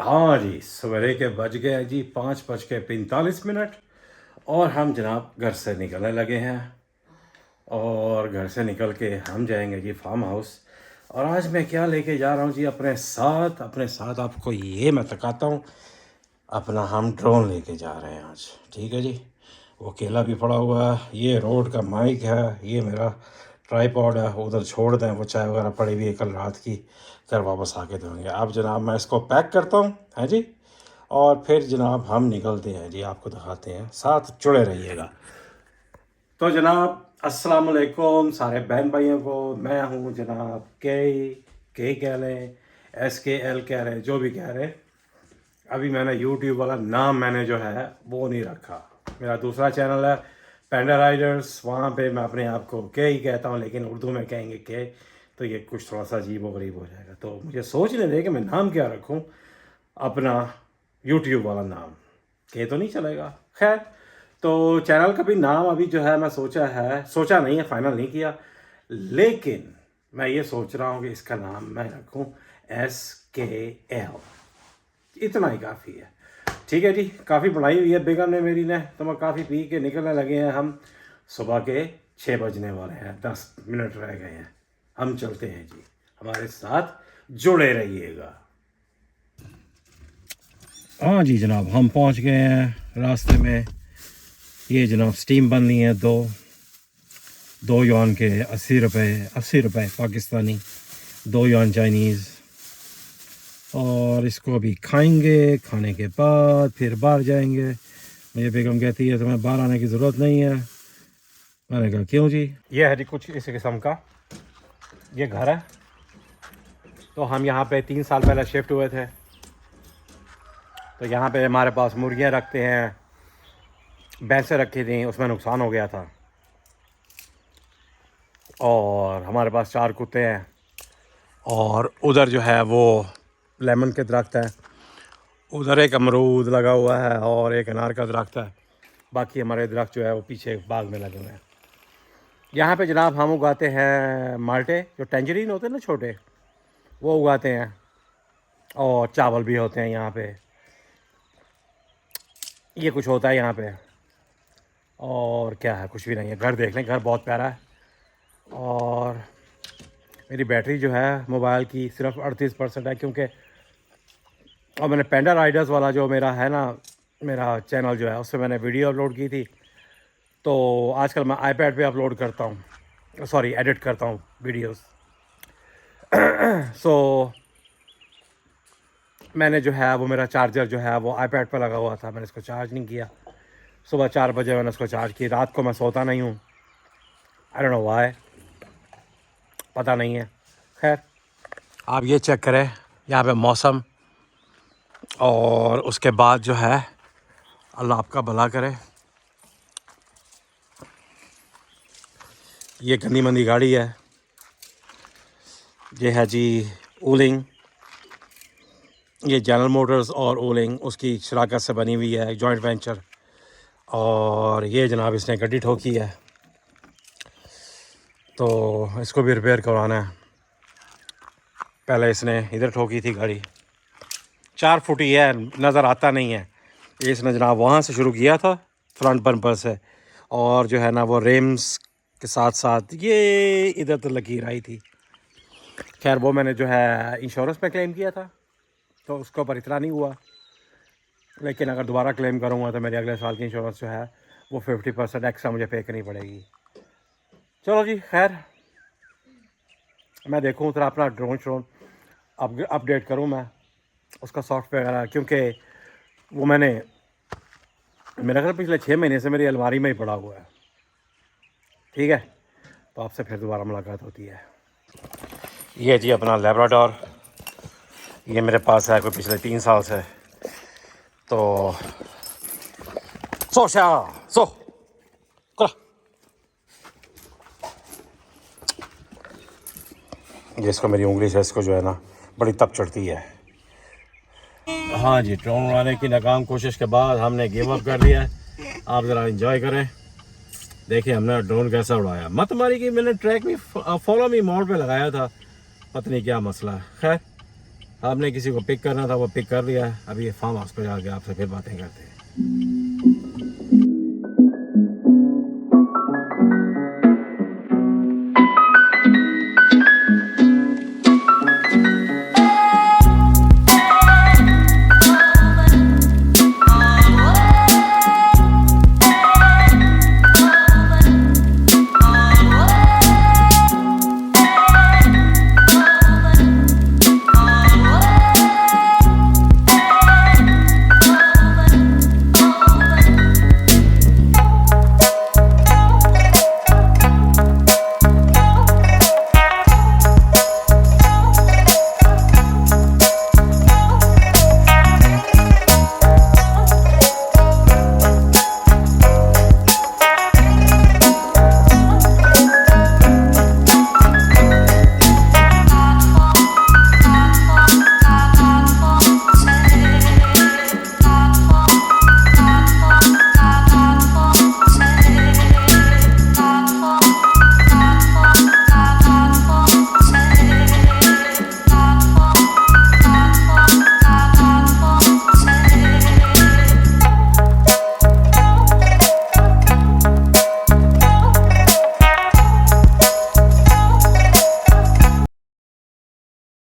हाँ जी, सवेरे के बज गए जी 5:45 और हम जनाब घर से निकलने लगे हैं। और घर से निकल के हम जाएंगे जी फार्म हाउस। और आज मैं क्या लेके जा रहा हूँ जी अपने साथ आपको ये मैं बताता हूँ। अपना हम ड्रोन लेके जा रहे हैं आज, ठीक है जी। वो केला भी पड़ा हुआ है, ये रोड का माइक है, ये मेरा ट्राईपॉड है, उधर छोड़ दें, वो चाय वगैरह पड़ी हुई है कल रात की, घर वापस आके देंगे। अब जनाब मैं इसको पैक करता हूँ, है जी। और फिर जनाब हम निकलते हैं जी, आपको दिखाते हैं, साथ जुड़े रहिएगा। तो जनाब अस्सलाम वालेकुम सारे बहन भाइयों को। मैं हूँ जनाब के कह लें, SKL कह रहे, जो भी कह रहे। अभी मैंने यूट्यूब वाला नाम मैंने जो है वो नहीं रखा। मेरा दूसरा चैनल है पैंडा राइडर्स, वहाँ पे मैं अपने आप को के ही कहता हूँ, लेकिन उर्दू में कहेंगे के तो ये कुछ थोड़ा सा अजीब व गरीब हो जाएगा। तो मुझे सोचने दे कि मैं नाम क्या रखूँ अपना यूट्यूब वाला नाम। के तो नहीं चलेगा, खैर। तो चैनल का भी नाम अभी जो है मैं सोचा नहीं है, फाइनल नहीं किया, लेकिन मैं ये सोच रहा हूँ कि इसका नाम मैं रखूँ SKL। इतना ही काफ़ी है, ठीक है जी। काफ़ी बनाई हुई है बेगम ने मेरी ने, तो मैं काफ़ी पी के निकलने लगे हैं हम। सुबह के 6 बजने वाले हैं, 10 मिनट रह गए हैं, हम चलते हैं जी। हमारे साथ जुड़े रहिएगा। हाँ जी जनाब, हम पहुंच गए हैं। रास्ते में ये जनाब स्टीम बन रही है, दो युआन के 80 रुपये पाकिस्तानी, 2 युआन चाइनीज़। और इसको अभी खाएंगे, खाने के बाद फिर बाहर जाएंगे। मुझे बेगम कहती है तुम्हें बाहर आने की ज़रूरत नहीं है। मैंने कहा क्यों जी। ये है जी कुछ इस किस्म का ये घर है। तो हम यहाँ पे 3 साल पहले शिफ्ट हुए थे। तो यहाँ पे हमारे पास मुर्गियाँ रखते हैं, भैंसें रखी थी, उसमें नुकसान हो गया था। और हमारे पास 4 कुत्ते हैं। और उधर जो है वो लेमन के दरख्त हैं, उधर एक अमरूद लगा हुआ है और एक अनार का दरख्त है। बाकी हमारे दरख्त जो है वो पीछे बाग में लगे हुए हैं। यहाँ पे जनाब हम उगाते हैं माल्टे, जो टेंजरीन होते हैं ना छोटे, वो उगाते हैं। और चावल भी होते हैं यहाँ पे। ये कुछ होता है यहाँ पे। और क्या है, कुछ भी नहीं है। घर देख लें, घर बहुत प्यारा है। और मेरी बैटरी जो है मोबाइल की सिर्फ 38% है, क्योंकि और मैंने पैंडा राइडर्स वाला जो मेरा है ना, मेरा चैनल जो है, उससे मैंने वीडियो अपलोड की थी। तो आजकल मैं आईपैड पे अपलोड करता हूँ, सॉरी एडिट करता हूँ वीडियोस। सो मैंने जो है वो मेरा चार्जर जो है वो आईपैड पर लगा हुआ था, मैंने इसको चार्ज नहीं किया। सुबह 4 बजे मैंने उसको चार्ज किया। रात को मैं सोता नहीं हूँ, आई डोंट नो व्हाई, पता नहीं है। खैर आप ये चेक करें यहाँ पे मौसम, और उसके बाद जो है अल्लाह आपका भला करे। ये गंदी मंदी गाड़ी है, ये है जी ऊलिंग। ये जनरल मोटर्स और ऊलिंग उसकी शराकत से बनी हुई है, जॉइंट वेंचर। और ये जनाब इसने गड्डी ठोकी है, तो इसको भी रिपेयर करवाना है। पहले इसने इधर ठोकी थी गाड़ी, 4 फुट ही है, नज़र आता नहीं है। ये इसने जनाब वहाँ से शुरू किया था, फ्रंट बम्पर से, और जो है ना वो रेम्स के साथ साथ ये इधर तो लकीर आई थी। खैर वो मैंने जो है इंश्योरेंस पे क्लेम किया था, तो उसके ऊपर इतना नहीं हुआ। लेकिन अगर दोबारा क्लेम करूँगा तो मेरे अगले साल की इंश्योरेंस जो है वो 50% एक्स्ट्रा मुझे पे करनी पड़ेगी। चलो जी, खैर मैं देखूँ थोड़ा अपना ड्रोन अपडेट करूँ मैं उसका सॉफ्टवेयर, क्योंकि वो मेरा ख्याल पिछले 6 महीने से मेरी अलमारी में ही पड़ा हुआ है। ठीक है, तो आपसे फिर दोबारा मुलाकात होती है। ये जी अपना लैब्राडोर, ये मेरे पास है कोई पिछले 3 साल से। तो सो जिसको मेरी उंगली से इसको जो है ना बड़ी तप चढ़ती है। हाँ जी, ड्रोन उड़ाने की नाकाम कोशिश के बाद हमने गिव अप कर दिया है। आप ज़रा एंजॉय करें, देखिए हमने ड्रोन कैसा उड़ाया। मत मारी कि मैंने ट्रैक में फॉलो मी मोड पे लगाया था, पता नहीं क्या मसला है। खैर आपने किसी को पिक करना था वो पिक कर लिया है, अभी ये फार्म हाउस पर जाके आपसे फिर बातें करते हैं.